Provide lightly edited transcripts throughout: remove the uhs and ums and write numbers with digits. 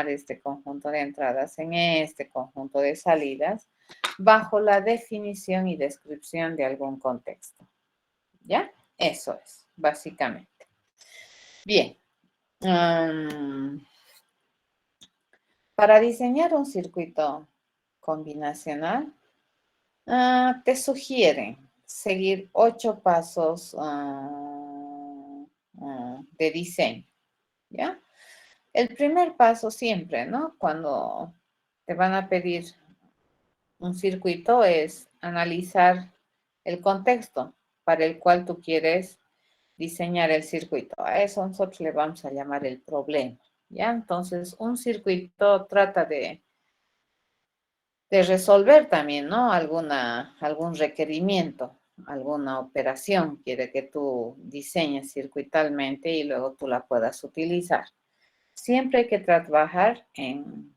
este conjunto de entradas en este conjunto de salidas bajo la definición y descripción de algún contexto. ¿Ya? Eso es, básicamente. Bien. Para diseñar un circuito combinacional, te sugieren seguir 8 pasos de diseño, ¿ya? El primer paso siempre, ¿no? Cuando te van a pedir un circuito es analizar el contexto para el cual tú quieres diseñar el circuito. A eso nosotros le vamos a llamar el problema, ¿ya? Entonces, un circuito trata de resolver también, ¿no? Algún requerimiento, alguna operación quiere que tú diseñes circuitalmente y luego tú la puedas utilizar. Siempre hay que trabajar en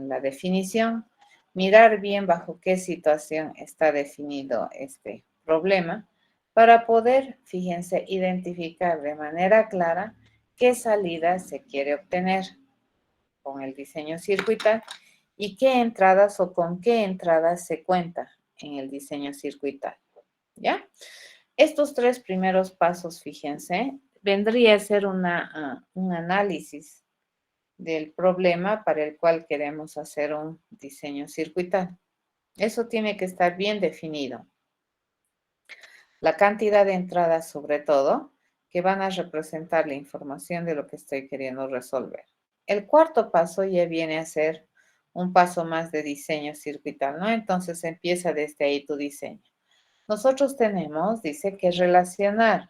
la definición, mirar bien bajo qué situación está definido este problema para poder, fíjense, identificar de manera clara qué salida se quiere obtener con el diseño circuital y qué entradas o con qué entradas se cuenta en el diseño circuital, ¿ya? Estos 3 primeros pasos, fíjense, vendría a ser un análisis del problema para el cual queremos hacer un diseño circuital. Eso tiene que estar bien definido. La cantidad de entradas, sobre todo, que van a representar la información de lo que estoy queriendo resolver. El cuarto paso ya viene a ser un paso más de diseño circuital, ¿no? Entonces empieza desde ahí tu diseño. Nosotros tenemos, dice, que relacionar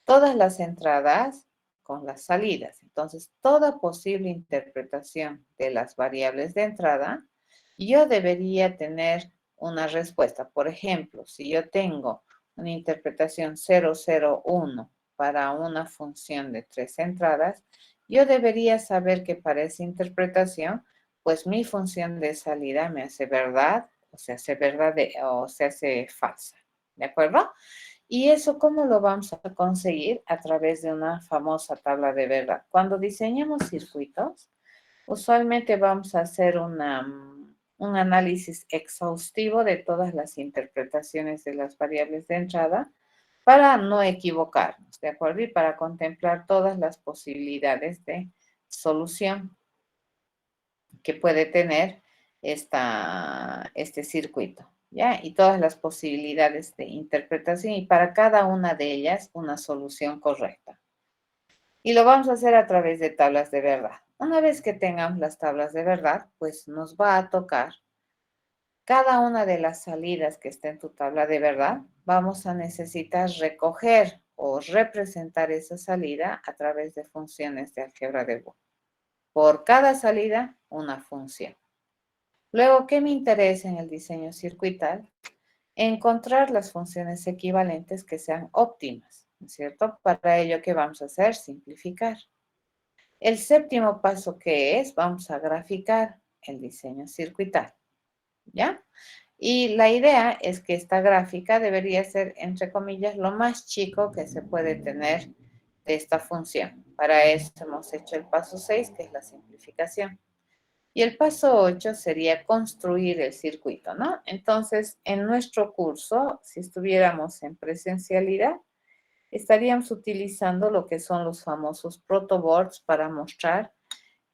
todas las entradas con las salidas. Entonces, toda posible interpretación de las variables de entrada, yo debería tener una respuesta. Por ejemplo, si yo tengo una interpretación 001 para una función de 3 entradas, yo debería saber que para esa interpretación, pues mi función de salida me hace verdad, o se hace verdadera, o se hace falsa. ¿De acuerdo? ¿Y eso cómo lo vamos a conseguir? A través de una famosa tabla de verdad. Cuando diseñamos circuitos, usualmente vamos a hacer un análisis exhaustivo de todas las interpretaciones de las variables de entrada para no equivocarnos, ¿de acuerdo? Y para contemplar todas las posibilidades de solución que puede tener este circuito, ¿ya? Y todas las posibilidades de interpretación y para cada una de ellas una solución correcta. Y lo vamos a hacer a través de tablas de verdad. Una vez que tengamos las tablas de verdad, pues nos va a tocar cada una de las salidas que está en tu tabla de verdad. Vamos a necesitar recoger o representar esa salida a través de funciones de álgebra de Boole. Por cada salida, una función. Luego, ¿qué me interesa en el diseño circuital? Encontrar las funciones equivalentes que sean óptimas, ¿no es cierto? Para ello, ¿qué vamos a hacer? Simplificar. El séptimo paso que es, vamos a graficar el diseño circuital, ¿ya? Y la idea es que esta gráfica debería ser, entre comillas, lo más chico que se puede tener de esta función. Para eso hemos hecho el paso 6, que es la simplificación. Y el paso 8 sería construir el circuito, ¿no? Entonces, en nuestro curso, si estuviéramos en presencialidad, estaríamos utilizando lo que son los famosos protoboards para mostrar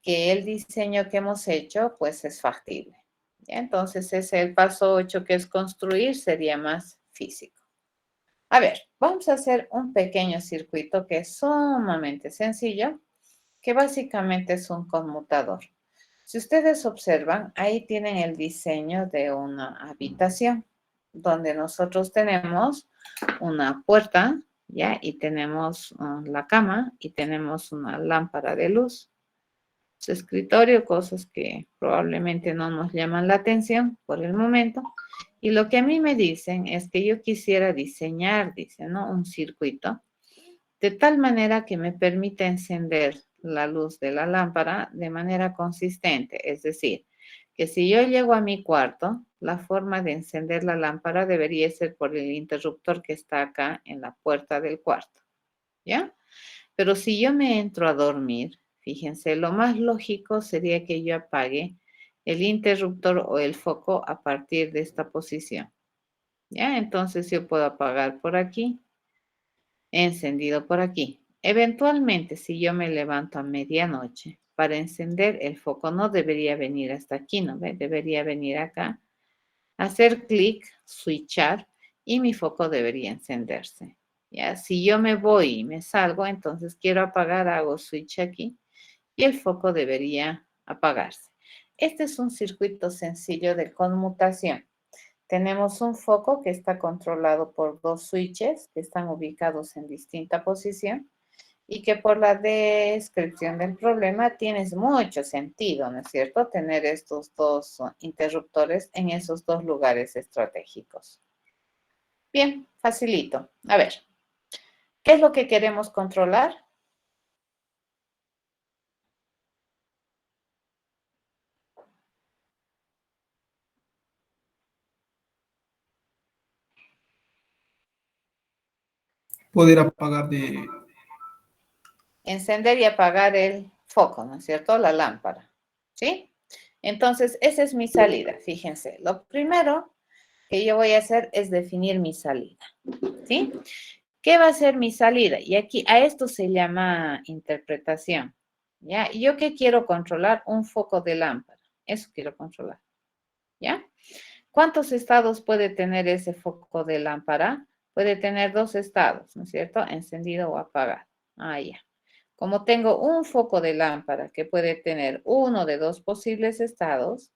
que el diseño que hemos hecho, pues, es factible. ¿Ya? Entonces, ese es el paso 8, que es construir, sería más físico. A ver, vamos a hacer un pequeño circuito que es sumamente sencillo, que básicamente es un conmutador. Si ustedes observan, ahí tienen el diseño de una habitación, donde nosotros tenemos una puerta, ¿ya? Y tenemos la cama y tenemos una lámpara de luz. Su escritorio, cosas que probablemente no nos llaman la atención por el momento. Y lo que a mí me dicen es que yo quisiera diseñar, dice, ¿no? Un circuito de tal manera que me permita encender la luz de la lámpara de manera consistente. Es decir, que si yo llego a mi cuarto, la forma de encender la lámpara debería ser por el interruptor que está acá en la puerta del cuarto, ¿ya? Pero si yo me entro a dormir, Fíjense, lo más lógico sería que yo apague el interruptor o el foco a partir de esta posición. ¿Ya? Entonces yo puedo apagar por aquí, encendido por aquí. Eventualmente, si yo me levanto a medianoche para encender el foco, no debería venir hasta aquí, ¿no ve? Debería venir acá, hacer clic, switchar y mi foco debería encenderse. Ya, si yo me voy y me salgo, entonces quiero apagar, hago switch aquí y el foco debería apagarse. Este es un circuito sencillo de conmutación. Tenemos un foco que está controlado por dos switches que están ubicados en distinta posición y que por la descripción del problema tienes mucho sentido, ¿no es cierto? Tener estos dos interruptores en esos dos lugares estratégicos. Bien, facilito. A ver, ¿qué es lo que queremos controlar? Poder apagar de... Encender y apagar el foco, ¿no es cierto? La lámpara, ¿sí? Entonces, esa es mi salida. Fíjense, lo primero que yo voy a hacer es definir mi salida, ¿sí? ¿Qué va a ser mi salida? Y aquí a esto se llama interpretación, ¿ya? ¿Y yo qué quiero controlar? Un foco de lámpara. Eso quiero controlar, ¿ya? ¿Cuántos estados puede tener ese foco de lámpara? Puede tener dos estados, ¿no es cierto? Encendido o apagado. Ah, ya. Como tengo un foco de lámpara que puede tener uno de dos posibles estados,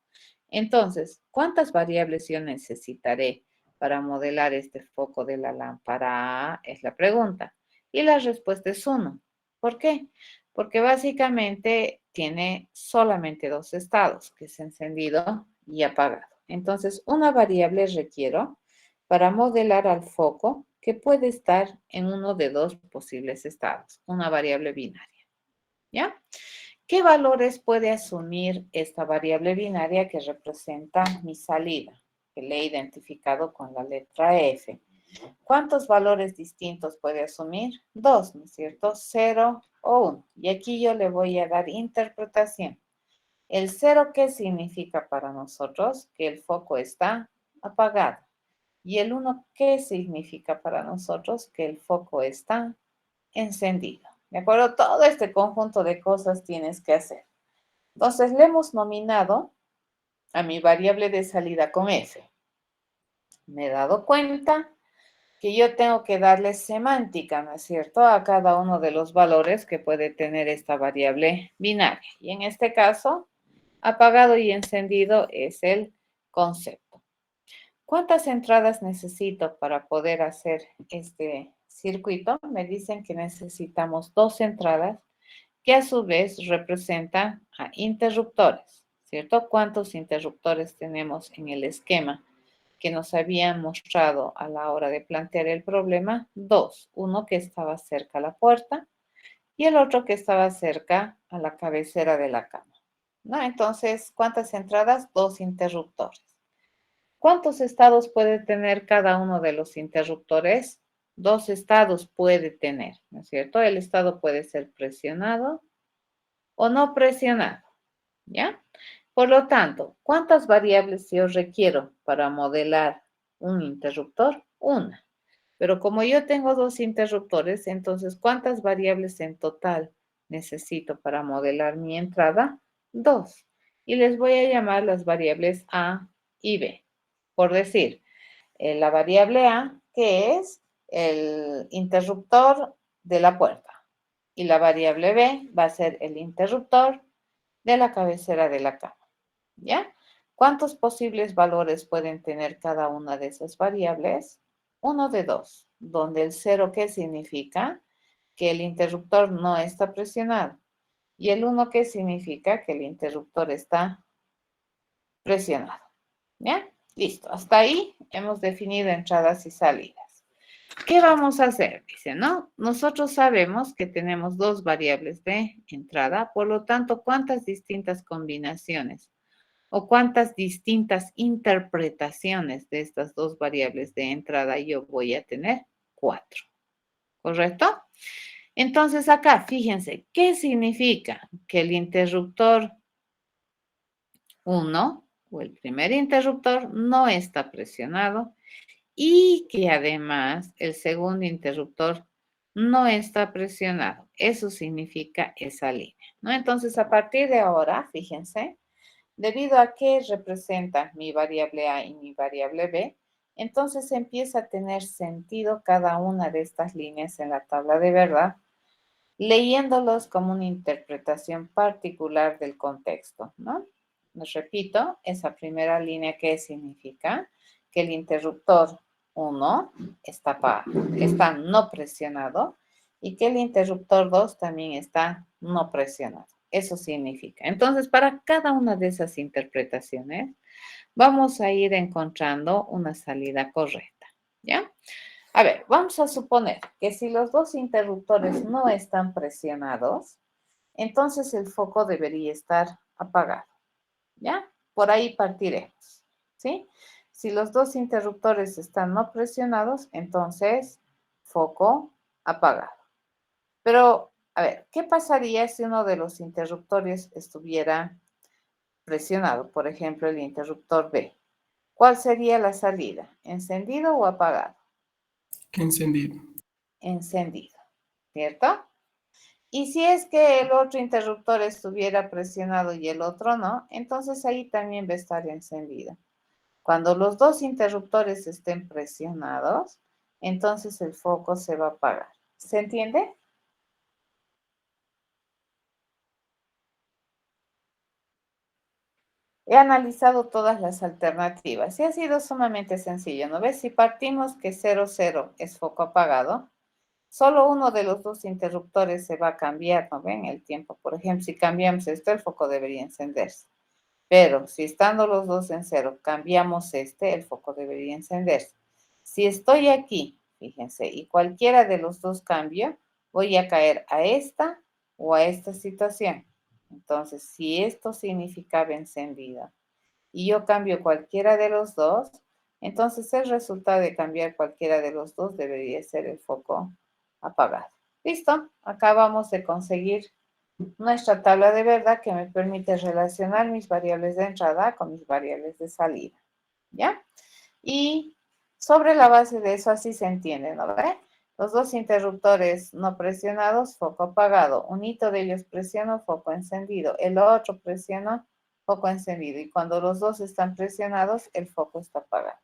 entonces, ¿cuántas variables yo necesitaré para modelar este foco de la lámpara? Es la pregunta. Y la respuesta es uno. ¿Por qué? Porque básicamente tiene solamente dos estados, que es encendido y apagado. Entonces, una variable requiero para modelar al foco que puede estar en uno de dos posibles estados, una variable binaria. ¿Ya? ¿Qué valores puede asumir esta variable binaria que representa mi salida, que le he identificado con la letra F? ¿Cuántos valores distintos puede asumir? Dos, ¿no es cierto? 0 o 1. Y aquí yo le voy a dar interpretación. El 0, ¿qué significa para nosotros? Que el foco está apagado. Y el 1, ¿qué significa para nosotros? Que el foco está encendido. ¿De acuerdo? Todo este conjunto de cosas tienes que hacer. Entonces, le hemos nominado a mi variable de salida con F. Me he dado cuenta que yo tengo que darle semántica, ¿no es cierto?, a cada uno de los valores que puede tener esta variable binaria. Y en este caso, apagado y encendido es el concepto. ¿Cuántas entradas necesito para poder hacer este circuito? Me dicen que necesitamos dos entradas que a su vez representan a interruptores, ¿cierto? ¿Cuántos interruptores tenemos en el esquema que nos habían mostrado a la hora de plantear el problema? Dos, uno que estaba cerca a la puerta y el otro que estaba cerca a la cabecera de la cama, ¿no? Entonces, ¿cuántas entradas? Dos interruptores. ¿Cuántos estados puede tener cada uno de los interruptores? Dos estados puede tener, ¿no es cierto? El estado puede ser presionado o no presionado, ¿ya? Por lo tanto, ¿cuántas variables yo requiero para modelar un interruptor? Una. Pero como yo tengo dos interruptores, entonces, ¿cuántas variables en total necesito para modelar mi entrada? Dos. Y les voy a llamar las variables A y B. Por decir, la variable A, que es el interruptor de la puerta. Y la variable B va a ser el interruptor de la cabecera de la cama, ¿ya? ¿Cuántos posibles valores pueden tener cada una de esas variables? Uno de dos, donde el 0, ¿qué significa? Que el interruptor no está presionado. Y el 1, ¿qué significa? Que el interruptor está presionado, ¿ya? Listo, hasta ahí hemos definido entradas y salidas. ¿Qué vamos a hacer? Dice, ¿no? Nosotros sabemos que tenemos dos variables de entrada, por lo tanto, ¿cuántas distintas combinaciones o cuántas distintas interpretaciones de estas dos variables de entrada yo voy a tener? Cuatro, ¿correcto? Entonces acá, fíjense, ¿qué significa? Que el interruptor 1 o el primer interruptor no está presionado y que además el segundo interruptor no está presionado. Eso significa esa línea, ¿no? Entonces, a partir de ahora, fíjense, debido a que representa mi variable A y mi variable B, entonces empieza a tener sentido cada una de estas líneas en la tabla de verdad, leyéndolos como una interpretación particular del contexto, ¿no? Les repito, esa primera línea, ¿qué significa? Que el interruptor 1 está no presionado y que el interruptor 2 también está no presionado. Eso significa. Entonces, para cada una de esas interpretaciones, vamos a ir encontrando una salida correcta, ¿ya? A ver, vamos a suponer que si los dos interruptores no están presionados, entonces el foco debería estar apagado, ¿ya? Por ahí partiremos, ¿sí? Si los dos interruptores están no presionados, entonces foco apagado. Pero, a ver, ¿qué pasaría si uno de los interruptores estuviera presionado? Por ejemplo, el interruptor B. ¿Cuál sería la salida? ¿Encendido o apagado? Que encendido. Encendido, ¿cierto? Y si es que el otro interruptor estuviera presionado y el otro no, entonces ahí también va a estar encendido. Cuando los dos interruptores estén presionados, entonces el foco se va a apagar. ¿Se entiende? He analizado todas las alternativas y ha sido sumamente sencillo, ¿no ves? Si partimos que 0, 0 es foco apagado, solo uno de los dos interruptores se va a cambiar, ¿no ven? El tiempo. Por ejemplo, si cambiamos esto, el foco debería encenderse. Pero si estando los dos en 0, cambiamos este, el foco debería encenderse. Si estoy aquí, fíjense, y cualquiera de los dos cambio, voy a caer a esta o a esta situación. Entonces, si esto significaba encendido y yo cambio cualquiera de los dos, entonces el resultado de cambiar cualquiera de los dos debería ser el foco apagado. ¿Listo? Acabamos de conseguir nuestra tabla de verdad que me permite relacionar mis variables de entrada con mis variables de salida, ¿ya? Y sobre la base de eso así se entiende, ¿no ve? Los dos interruptores no presionados, foco apagado. Un hito de ellos presiono, foco encendido. El otro presiono, foco encendido. Y cuando los dos están presionados, el foco está apagado.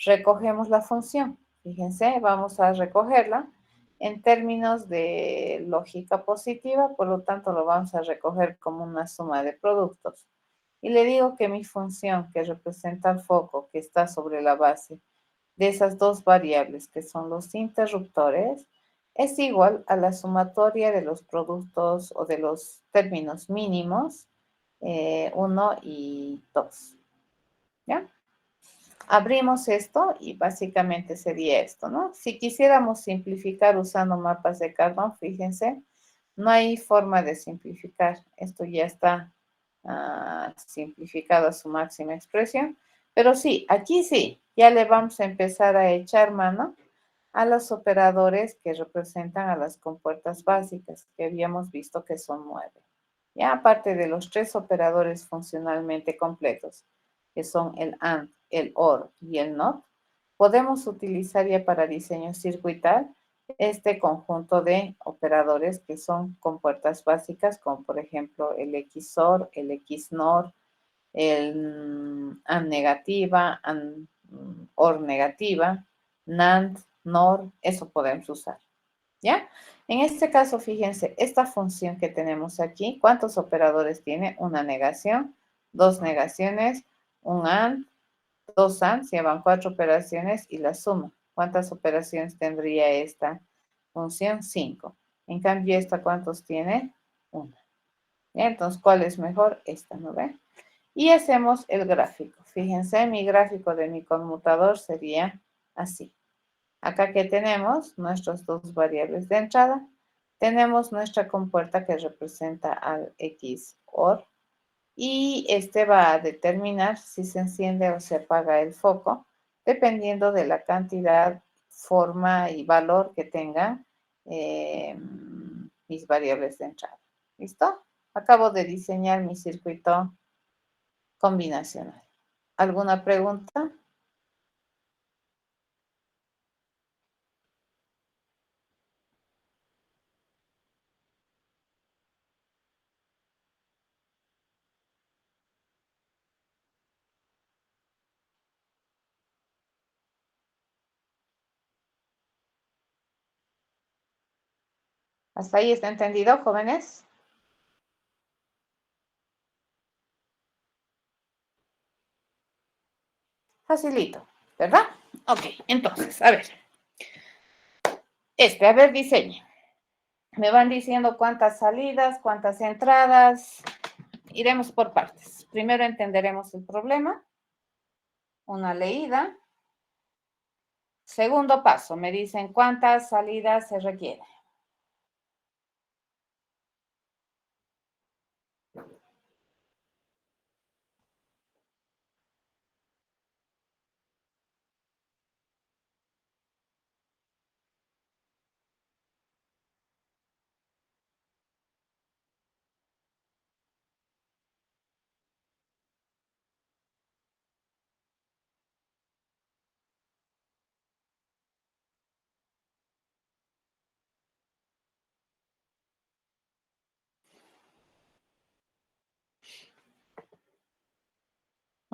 Recogemos la función. Fíjense, vamos a recogerla en términos de lógica positiva, por lo tanto lo vamos a recoger como una suma de productos. Y le digo que mi función que representa el foco que está sobre la base de esas dos variables que son los interruptores es igual a la sumatoria de los productos o de los términos mínimos 1 y 2. ¿Ya? Abrimos esto y básicamente sería esto, ¿no? Si quisiéramos simplificar usando mapas de Carnot, fíjense, no hay forma de simplificar. Esto ya está simplificado a su máxima expresión. Pero sí, aquí sí, ya le vamos a empezar a echar mano a los operadores que representan a las compuertas básicas, que habíamos visto que son 9. Ya aparte de los 3 operadores funcionalmente completos, que son el AND, el OR y el NOT, podemos utilizar ya para diseño circuital este conjunto de operadores que son compuertas básicas, como por ejemplo el XOR, el XNOR, el AND negativa, AND OR negativa, NAND, NOR, eso podemos usar, ¿ya? En este caso, fíjense, esta función que tenemos aquí, ¿cuántos operadores tiene? Una negación, dos negaciones, un AND, dos AND, se llevan 4 operaciones y la suma. ¿Cuántas operaciones tendría esta función? 5. En cambio, ¿esta cuántos tiene? 1. Entonces, ¿cuál es mejor? Esta, ¿no ven? Y hacemos el gráfico. Fíjense, mi gráfico de mi conmutador sería así. Acá que tenemos nuestras dos variables de entrada, tenemos nuestra compuerta que representa al XOR y este va a determinar si se enciende o se apaga el foco dependiendo de la cantidad, forma y valor que tenga mis variables de entrada. ¿Listo? Acabo de diseñar mi circuito combinacional. ¿Alguna pregunta? ¿Hasta ahí está entendido, jóvenes? Facilito, ¿verdad? Ok, entonces, a ver. A ver, diseñe. Me van diciendo cuántas salidas, cuántas entradas. Iremos por partes. Primero entenderemos el problema. Una leída. Segundo paso, me dicen cuántas salidas se requieren.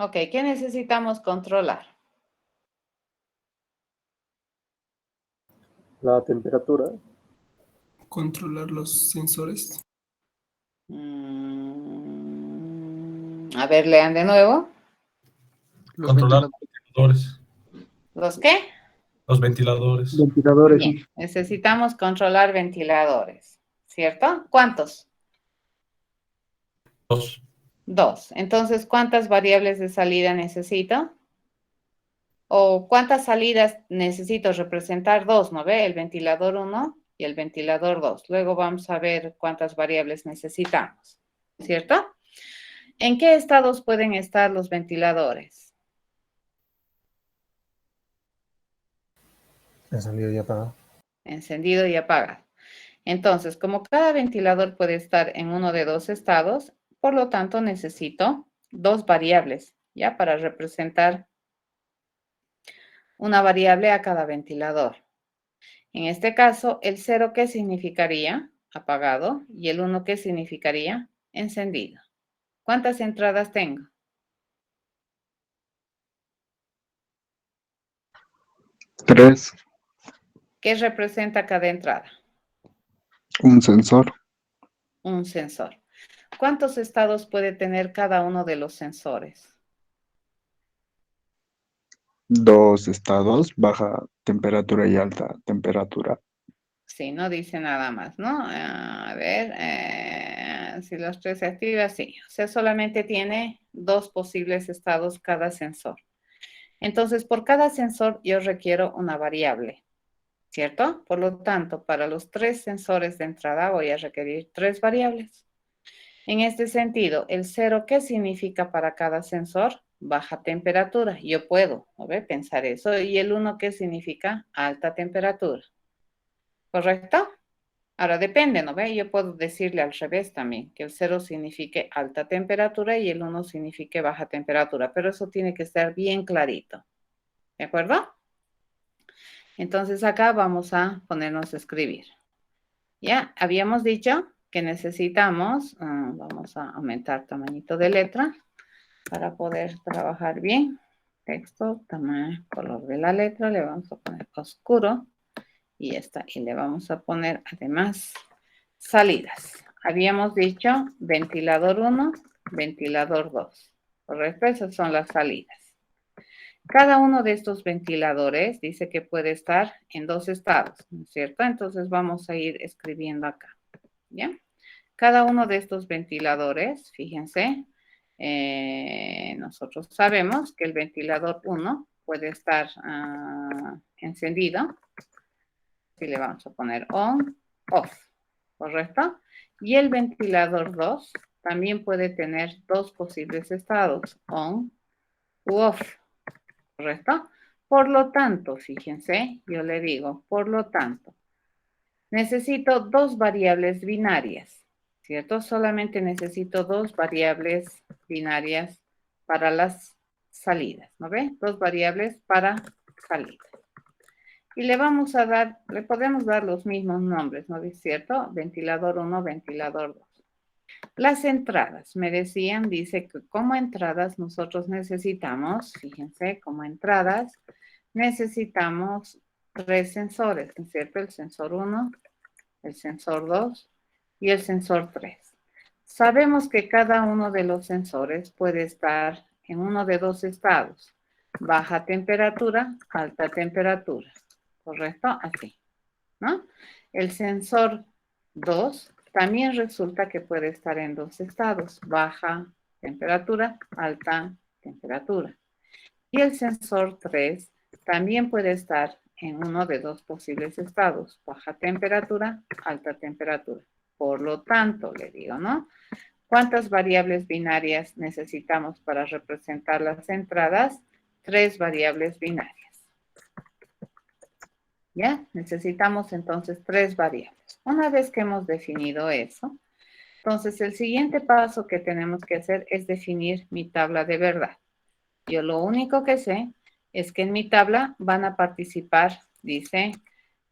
Ok, ¿qué necesitamos controlar? La temperatura. Controlar los sensores. A ver, lean de nuevo. Los ventiladores. ¿Los qué? Los ventiladores. Ventiladores. Bien, necesitamos controlar ventiladores, ¿cierto? ¿Cuántos? 2. 2. Entonces, ¿cuántas variables de salida necesito? ¿O cuántas salidas necesito representar? 2, ¿no ve? El ventilador 1 y el ventilador 2. Luego vamos a ver cuántas variables necesitamos, ¿cierto? ¿En qué estados pueden estar los ventiladores? Encendido y apagado. Encendido y apagado. Entonces, como cada ventilador puede estar en uno de 2 estados, por lo tanto necesito 2 variables, ¿ya? Para representar una variable a cada ventilador. En este caso, el 0, ¿qué significaría? Apagado. Y el 1, ¿qué significaría? Encendido. ¿Cuántas entradas tengo? 3. ¿Qué representa cada entrada? Un sensor. Un sensor. ¿Cuántos estados puede tener cada uno de los sensores? 2 estados, baja temperatura y alta temperatura. Sí, no dice nada más, ¿no? A ver, si los 3 se activan, sí. O sea, solamente tiene 2 posibles estados cada sensor. Entonces, por cada sensor yo requiero una variable, ¿cierto? Por lo tanto, para los 3 sensores de entrada voy a requerir 3 variables. En este sentido, el 0, ¿qué significa para cada sensor? Baja temperatura. Yo puedo, ¿no ve? Pensar eso. Y el 1, ¿qué significa? Alta temperatura. ¿Correcto? Ahora depende, ¿no ve? Yo puedo decirle al revés también, que el 0 signifique alta temperatura y el 1 signifique baja temperatura, pero eso tiene que estar bien clarito. ¿De acuerdo? Entonces acá vamos a ponernos a escribir. Ya, habíamos dicho que necesitamos, vamos a aumentar tamañito de letra para poder trabajar bien. Texto, tamaño, color de la letra, le vamos a poner oscuro y ya está. Y le vamos a poner además salidas. Habíamos dicho ventilador 1, ventilador 2. ¿Correcto? Esas son las salidas. Cada uno de estos ventiladores dice que puede estar en 2 estados, ¿no es cierto? Entonces vamos a ir escribiendo acá, ¿ya? Cada uno de estos ventiladores, fíjense, nosotros sabemos que el ventilador 1 puede estar encendido. Y le vamos a poner on, off, ¿correcto? Y el ventilador 2 también puede tener 2 posibles estados, on u off, ¿correcto? Por lo tanto, fíjense, yo le digo, por lo tanto, Necesito dos variables binarias, ¿cierto? Solamente necesito dos variables binarias para las salidas, ¿no ve? Dos variables para salida. Y le vamos a dar, le podemos dar los mismos nombres, ¿no es cierto? Ventilador 1, ventilador 2. Las entradas, me decían, dice que como entradas nosotros necesitamos, fíjense, como entradas necesitamos tres sensores, ¿no es cierto? El sensor 1, el sensor 2 y el sensor 3. Sabemos que cada uno de los sensores puede estar en uno de dos estados, baja temperatura, alta temperatura, ¿correcto? Así, ¿no? El sensor 2 también resulta que puede estar en dos estados, baja temperatura, alta temperatura. Y el sensor 3 también puede estar en uno de dos posibles estados, baja temperatura, alta temperatura. Por lo tanto, le digo, ¿no? ¿Cuántas variables binarias necesitamos para representar las entradas? 3 variables binarias. ¿Ya? Necesitamos entonces 3 variables. Una vez que hemos definido eso, entonces el siguiente paso que tenemos que hacer es definir mi tabla de verdad. Yo lo único que sé es que en mi tabla van a participar, dice,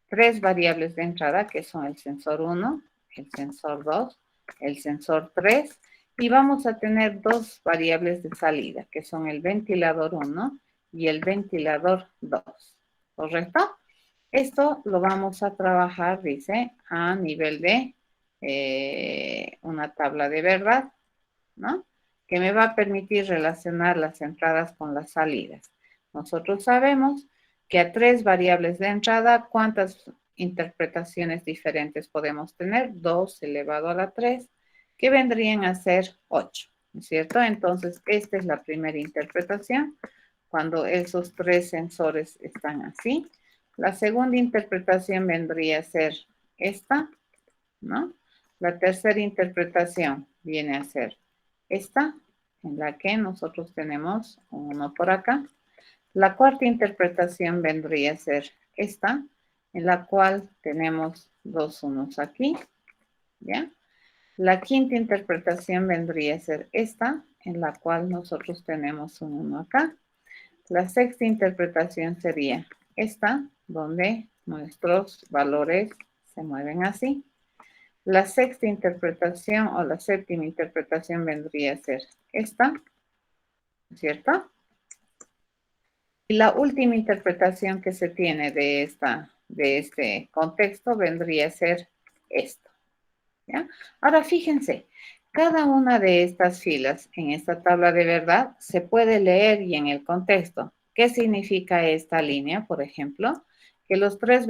3 variables de entrada, que son el sensor 1, el sensor 2, el sensor 3, y vamos a tener 2 variables de salida, que son el ventilador 1 y el ventilador 2, ¿correcto? Esto lo vamos a trabajar, dice, a nivel de una tabla de verdad, ¿no? Que me va a permitir relacionar las entradas con las salidas. Nosotros sabemos que a 3 variables de entrada, ¿cuántas interpretaciones diferentes podemos tener? 2 elevado a la 3, que vendrían a ser 8, ¿no es cierto? Entonces, esta es la primera interpretación, cuando esos 3 sensores están así. La segunda interpretación vendría a ser esta, ¿no? La tercera interpretación viene a ser esta, en la que nosotros tenemos uno por acá. La cuarta interpretación vendría a ser esta, en la cual tenemos 2 unos aquí, ¿ya? La quinta interpretación vendría a ser esta, en la cual nosotros tenemos un 1 acá. La sexta interpretación sería esta, donde nuestros valores se mueven así. La sexta interpretación o la séptima interpretación vendría a ser esta, ¿cierto? Y la última interpretación que se tiene de este contexto vendría a ser esto, ¿ya? Ahora fíjense, cada una de estas filas en esta tabla de verdad se puede leer y en el contexto. ¿Qué significa esta línea, por ejemplo? Que los 3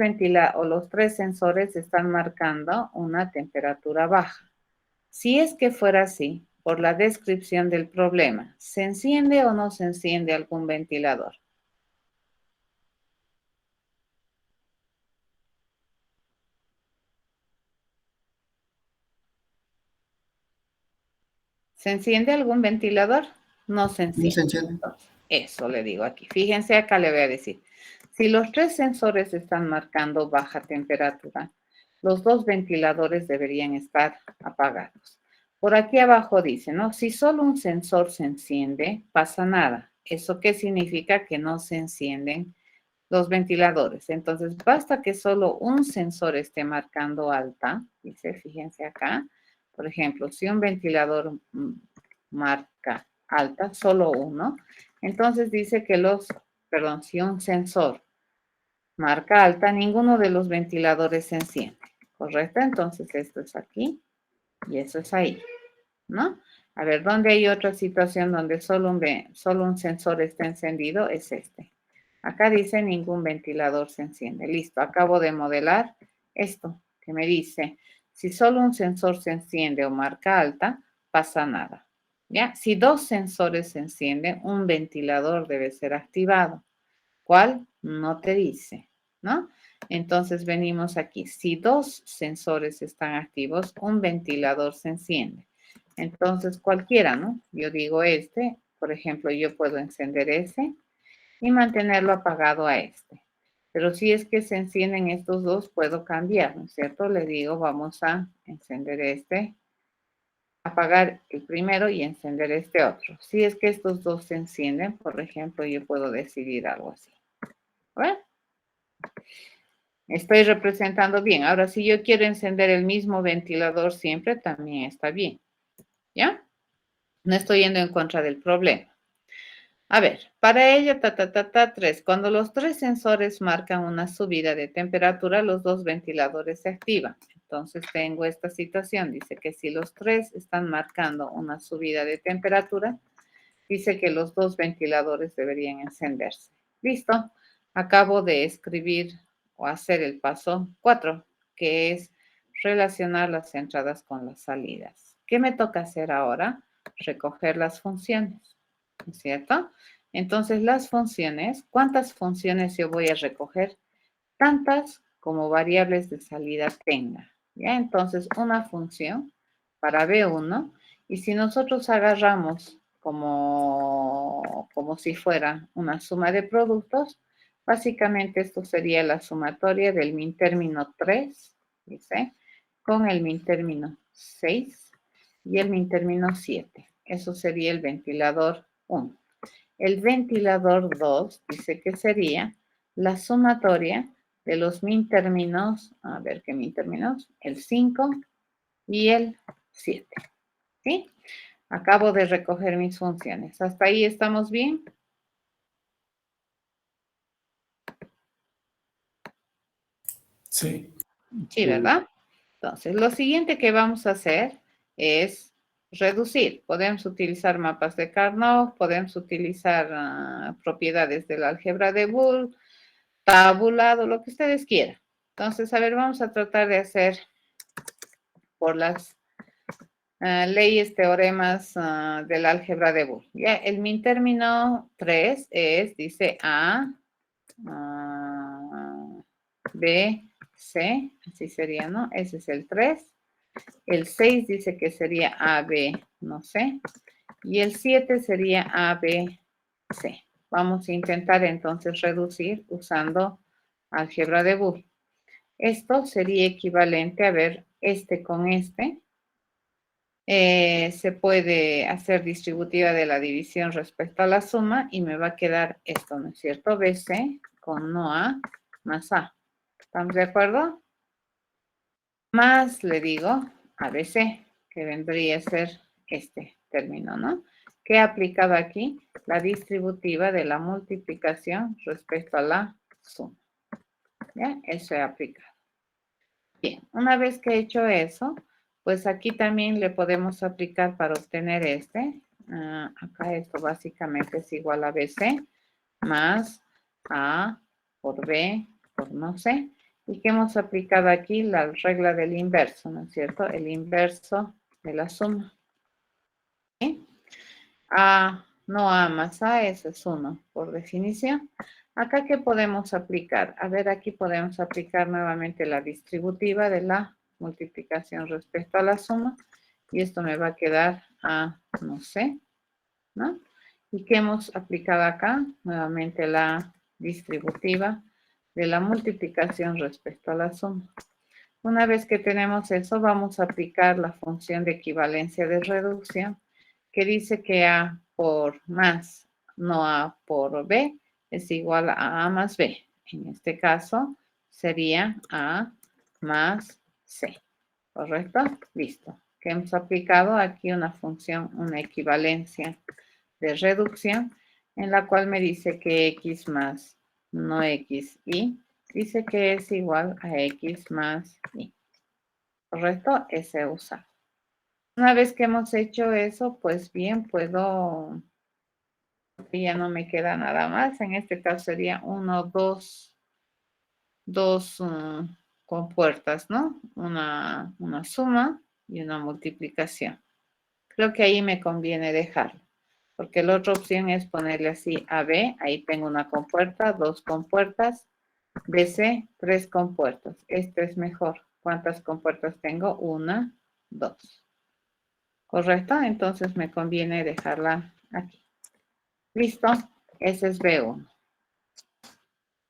sensores están marcando una temperatura baja. Si es que fuera así, por la descripción del problema, ¿se enciende o no se enciende algún ventilador? ¿Se enciende algún ventilador? No se No enciende. se entiende. Eso le digo aquí. Fíjense, acá le voy a decir. Si los 3 sensores están marcando baja temperatura, los 2 ventiladores deberían estar apagados. Por aquí abajo dice, ¿no? Si solo un sensor se enciende, pasa nada. ¿Eso qué significa? Que no se encienden los ventiladores. Entonces, basta que solo un sensor esté marcando alta. Dice, fíjense acá. Por ejemplo, si un ventilador marca alta, solo uno, entonces dice que si un sensor marca alta, ninguno de los ventiladores se enciende, ¿correcto? Entonces esto es aquí y eso es ahí, ¿no? A ver, ¿dónde hay otra situación donde solo un sensor está encendido? Es este. Acá dice ningún ventilador se enciende. Listo, acabo de modelar esto que me dice, si solo un sensor se enciende o marca alta, pasa nada. ¿Ya? Si 2 sensores se encienden, un ventilador debe ser activado. ¿Cuál? No te dice, ¿no? Entonces venimos aquí. Si 2 sensores están activos, un ventilador se enciende. Entonces cualquiera, ¿no? Yo digo por ejemplo, yo puedo encender ese y mantenerlo apagado a este. Pero si es que se encienden estos dos, puedo cambiar, ¿no es cierto? Le digo, vamos a encender este, apagar el primero y encender este otro. Si es que estos dos se encienden, por ejemplo, yo puedo decidir algo así. ¿Ven? Estoy representando bien. Ahora, si yo quiero encender el mismo ventilador siempre, también está bien. ¿Ya? No estoy yendo en contra del problema. A ver, para ello, 3. Cuando los tres sensores marcan una subida de temperatura, los dos ventiladores se activan. Entonces, tengo esta situación. Dice que si los tres están marcando una subida de temperatura, dice que los dos ventiladores deberían encenderse. Listo. Acabo de escribir o hacer el paso 4, que es relacionar las entradas con las salidas. ¿Qué me toca hacer ahora? Recoger las funciones, ¿no es cierto? Entonces, las funciones, ¿cuántas funciones yo voy a recoger? Tantas como variables de salida tenga. ¿Ya? Entonces, una función para B1, y si nosotros agarramos como si fuera una suma de productos, básicamente esto sería la sumatoria del min término 3, ¿dice? Con el min término 6 y el min término 7. Eso sería el ventilador 1. El ventilador 2 dice que sería la sumatoria de los min términos, a ver qué min términos, el 5 y el 7. ¿Sí? Acabo de recoger mis funciones. ¿Hasta ahí estamos bien? Sí. Sí, ¿verdad? Entonces, lo siguiente que vamos a hacer es reducir. Podemos utilizar mapas de Carnot, podemos utilizar propiedades del álgebra de Boole, tabulado, lo que ustedes quieran. Entonces, a ver, vamos a tratar de hacer por las leyes, teoremas del álgebra de Boole. Ya, el min término 3 es, dice A, B, C, así sería, ¿no? Ese es el 3. El 6 dice que sería A, B, no sé. Y el 7 sería A, B, C. Vamos a intentar entonces reducir usando álgebra de Boole. Esto sería equivalente a ver este con este. Se puede hacer distributiva de la división respecto a la suma y me va a quedar esto, ¿no es cierto? BC con no A más A. ¿Estamos de acuerdo? Más le digo ABC, que vendría a ser este término, ¿no? ¿Qué he aplicado aquí? La distributiva de la multiplicación respecto a la suma. ¿Ya? Eso he aplicado. Bien, una vez que he hecho eso, pues aquí también le podemos aplicar para obtener este. Acá esto básicamente es igual a BC más A por B por no sé. Y que hemos aplicado aquí la regla del inverso, ¿no es cierto? El inverso de la suma. ¿Sí? A, no A más A, eso es 1 por definición. Acá, ¿qué podemos aplicar? A ver, aquí podemos aplicar nuevamente la distributiva de la multiplicación respecto a la suma. Y esto me va a quedar A, no sé, ¿no? ¿Y qué hemos aplicado acá? Nuevamente la distributiva de la multiplicación respecto a la suma. Una vez que tenemos eso, vamos a aplicar la función de equivalencia de reducción, que dice que A por más, no A por B, es igual a A más B. En este caso, sería A más C. ¿Correcto? Listo. Que hemos aplicado aquí una función, una equivalencia de reducción, en la cual me dice que X más no X y dice que es igual a X más Y. ¿Correcto? Ese usado. Una vez que hemos hecho eso, pues bien, puedo, ya no me queda nada más. En este caso sería dos compuertas, ¿no? Una suma y una multiplicación. Creo que ahí me conviene dejarlo, porque la otra opción es ponerle así AB, ahí tengo una compuerta, dos compuertas, BC, tres compuertas. Este es mejor. ¿Cuántas compuertas tengo? Una, dos. ¿Correcto? Entonces me conviene dejarla aquí. ¿Listo? Ese es B1.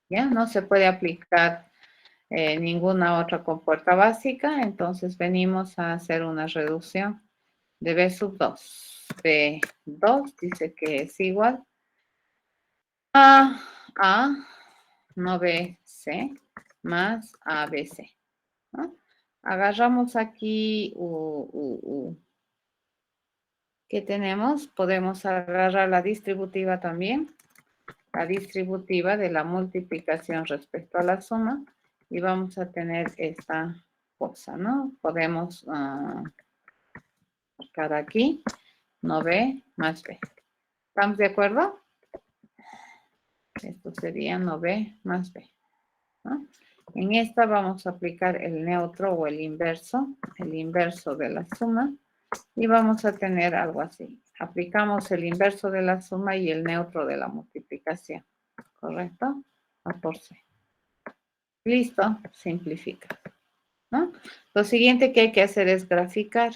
¿Ya? No se puede aplicar ninguna otra compuerta básica, entonces venimos a hacer una reducción de B sub 2. B2 dice que es igual a A, no BC, más ABC. ¿No? Agarramos aquí ¿qué tenemos? Podemos agarrar la distributiva también, la distributiva de la multiplicación respecto a la suma, y vamos a tener esta cosa, ¿no? Podemos marcar aquí, no B más B. ¿Estamos de acuerdo? Esto sería no B más B, ¿no? En esta vamos a aplicar el neutro o el inverso de la suma, y vamos a tener algo así. Aplicamos el inverso de la suma y el neutro de la multiplicación, ¿correcto? A por C. Listo, simplifica, ¿no? Lo siguiente que hay que hacer es graficar,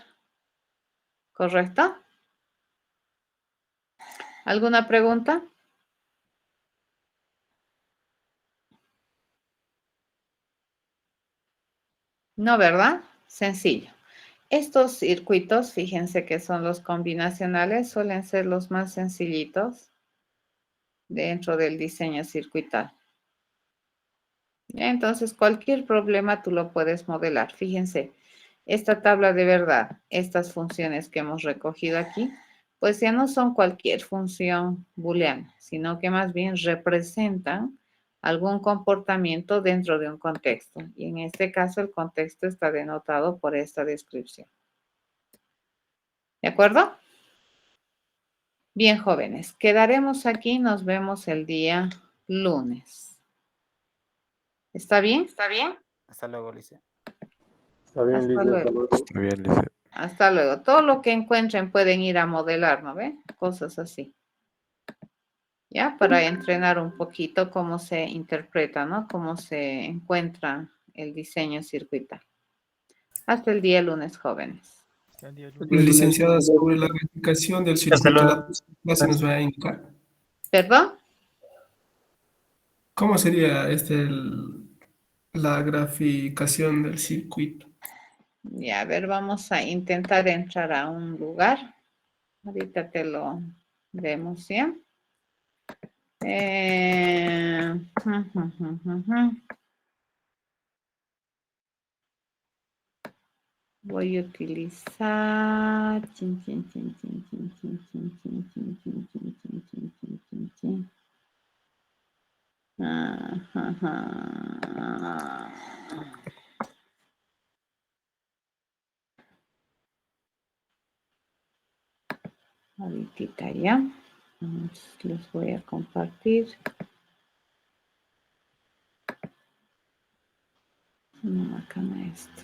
¿correcto? ¿Alguna pregunta? No, ¿verdad? Sencillo. Estos circuitos, fíjense que son los combinacionales, suelen ser los más sencillitos dentro del diseño circuital. Entonces, cualquier problema tú lo puedes modelar. Fíjense, esta tabla de verdad, estas funciones que hemos recogido aquí, pues ya no son cualquier función booleana, sino que más bien representan algún comportamiento dentro de un contexto. Y en este caso, el contexto está denotado por esta descripción. ¿De acuerdo? Bien, jóvenes, quedaremos aquí. Nos vemos el día lunes. ¿Está bien? ¿Está bien? Hasta luego, Lice. Está bien, Hasta Lice, hasta luego. luego. Está bien, Lice. Hasta luego. Todo lo que encuentren pueden ir a modelar, ¿no ve? Cosas así. ¿Ya? Para entrenar un poquito cómo se interpreta, ¿no? Cómo se encuentra el diseño circuital. Hasta el día lunes, jóvenes. Licenciada, sobre la verificación del circuito, luego. la próxima clase nos va a indicar. ¿Perdón? ¿Cómo sería la graficación del circuito? Ya, a ver, vamos a intentar entrar a un lugar. Ahorita te lo vemos, ¿ya? Voy a utilizar. Ahorita ya. Les voy a compartir. No, acá no esto.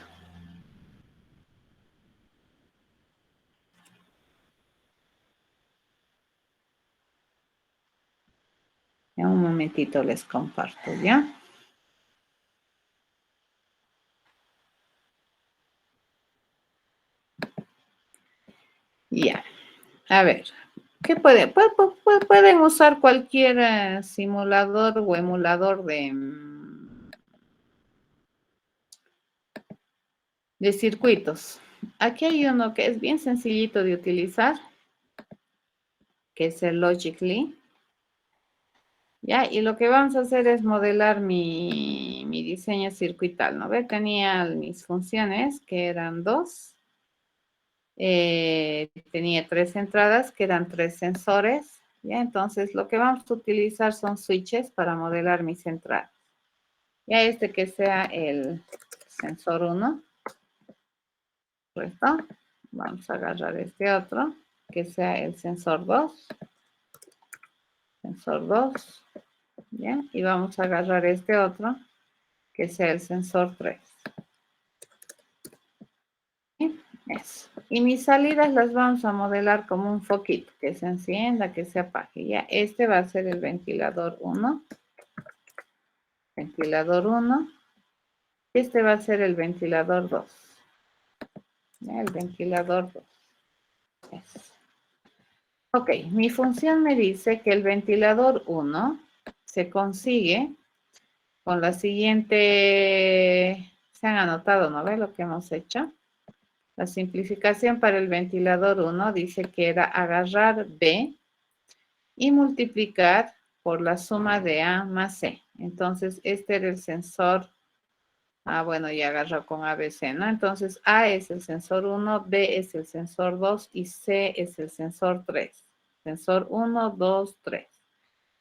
Ya un momentito les comparto, ¿ya? Ya. A ver, ¿qué pueden? Pueden usar cualquier simulador o emulador de circuitos. Aquí hay uno que es bien sencillito de utilizar, que es el Logic.ly. ¿Ya? Y lo que vamos a hacer es modelar mi diseño circuital, ¿no ve? Tenía mis funciones, que eran 2. Tenía 3 entradas, que eran 3 sensores. ¿Ya? Entonces, lo que vamos a utilizar son switches para modelar mis entradas. Ya que sea el sensor 1. ¿Correcto? Vamos a agarrar este otro, que sea el sensor 2. Sensor 2. ¿Bien? Y vamos a agarrar este otro, que sea el sensor 3. ¿Bien? Eso. Y mis salidas las vamos a modelar como un foquito, que se encienda, que se apague. Ya, este va a ser el ventilador 1. Ventilador 1. Este va a ser el ventilador 2. ¿Ya? El ventilador 2. Eso. Ok, mi función me dice que el ventilador 1 se consigue con la siguiente, se han anotado, ¿no ve lo que hemos hecho? La simplificación para el ventilador 1 dice que era agarrar B y multiplicar por la suma de A más C. Entonces, este era el sensor. Bueno, ya agarró con ABC, ¿no? Entonces, A es el sensor 1, B es el sensor 2 y C es el sensor 3. Sensor 1, 2, 3.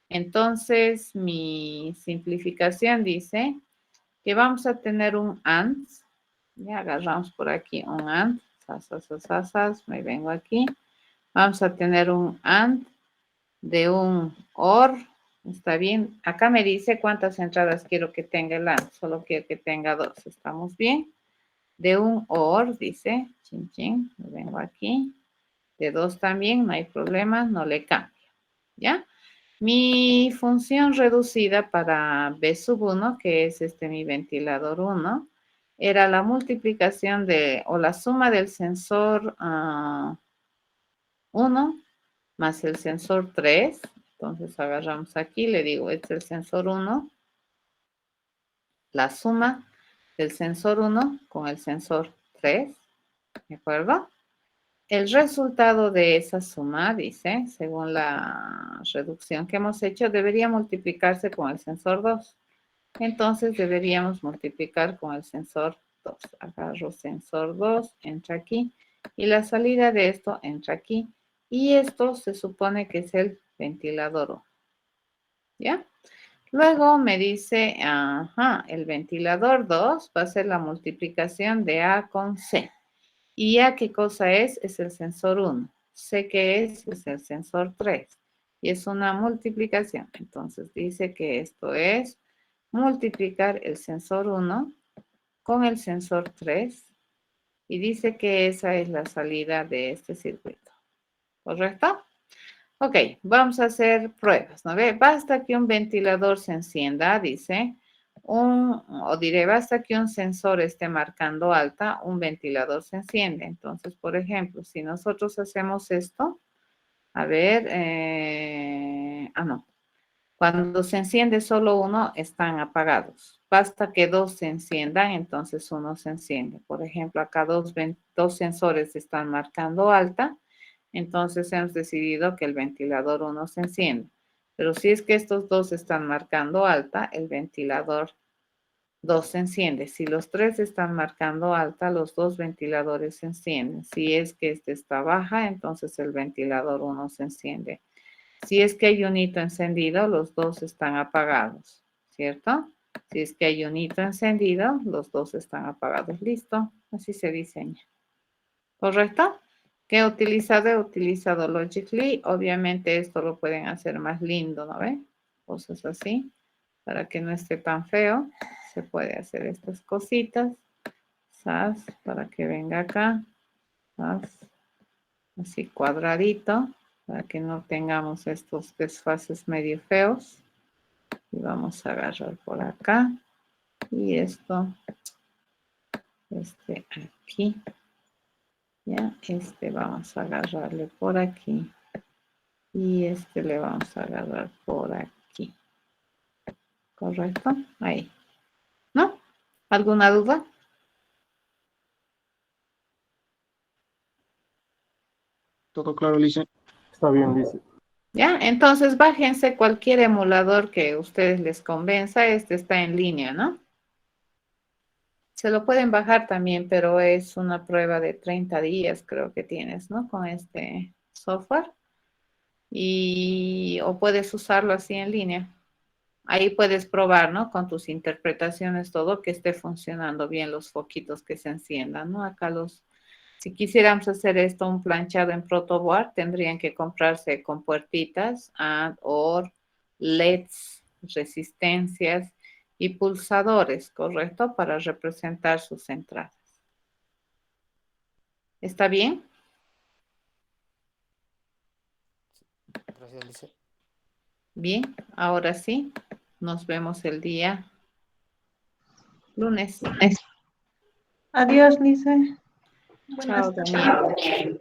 Entonces, mi simplificación dice que vamos a tener un AND. Ya agarramos por aquí un AND. Me vengo aquí. Vamos a tener un AND de un OR. Está bien. Acá me dice cuántas entradas quiero que tenga el AND. Solo quiero que tenga 2. ¿Estamos bien? De un OR, dice. Chin, chin. Me vengo aquí. De 2 también. No hay problema. No le cambio. ¿Ya? Mi función reducida para B sub 1, que es mi ventilador 1, era la multiplicación o la suma del sensor 1 más el sensor 3. Entonces agarramos aquí, le digo, este es el sensor 1, la suma del sensor 1 con el sensor 3, ¿de acuerdo? El resultado de esa suma, dice, según la reducción que hemos hecho, debería multiplicarse con el sensor 2. Entonces deberíamos multiplicar con el sensor 2. Agarro sensor 2, entra aquí. Y la salida de esto entra aquí. Y esto se supone que es el ventilador 1. ¿Ya? Luego me dice, el ventilador 2 va a ser la multiplicación de A con C. ¿Y A qué cosa es? Es el sensor 1. C que es el sensor 3. Y es una multiplicación. Entonces dice que esto es multiplicar el sensor 1 con el sensor 3. Y dice que esa es la salida de este circuito. ¿Correcto? Ok, vamos a hacer pruebas, ¿no ve? Basta que un ventilador se encienda, dice, basta que un sensor esté marcando alta, un ventilador se enciende. Entonces, por ejemplo, si nosotros hacemos esto, a ver, no. Cuando se enciende solo uno, están apagados. Basta que 2 se enciendan, entonces uno se enciende. Por ejemplo, acá dos sensores están marcando alta, entonces hemos decidido que el ventilador 1 se enciende. Pero si es que estos 2 están marcando alta, el ventilador 2 se enciende. Si los 3 están marcando alta, los 2 ventiladores se encienden. Si es que este está baja, entonces el ventilador 1 se enciende. Si es que hay un hito encendido, los 2 están apagados, ¿cierto? Si es que hay un hito encendido, los 2 están apagados. Listo, así se diseña. ¿Correcto? ¿Qué he utilizado? He utilizado Logic.ly. Obviamente esto lo pueden hacer más lindo, ¿no ven? Cosas así, para que no esté tan feo. Se puede hacer estas cositas. ¿Sabes? Para que venga acá. ¿Sabes? Así cuadradito, para que no tengamos estos desfases medio feos. Y vamos a agarrar por acá. Y esto, aquí. Ya, vamos a agarrarle por aquí. Y le vamos a agarrar por aquí. ¿Correcto? Ahí. ¿No? ¿Alguna duda? Todo claro, Lice. Está bien, Lice. ¿Ya? Entonces bájense cualquier emulador que a ustedes les convenza. Está en línea, ¿no? Se lo pueden bajar también, pero es una prueba de 30 días, creo que tienes, ¿no? Con este software. O puedes usarlo así en línea. Ahí puedes probar, ¿no? Con tus interpretaciones, todo, que esté funcionando bien los foquitos que se enciendan, ¿no? Acá si quisiéramos hacer esto, un planchado en protoboard, tendrían que comprarse con puertitas, AND, OR, LEDs, resistencias y pulsadores, ¿correcto? Para representar sus entradas. ¿Está bien? Gracias, Lice. Bien, ahora sí, nos vemos el día lunes. Adiós, Lice. Chao, Daniel.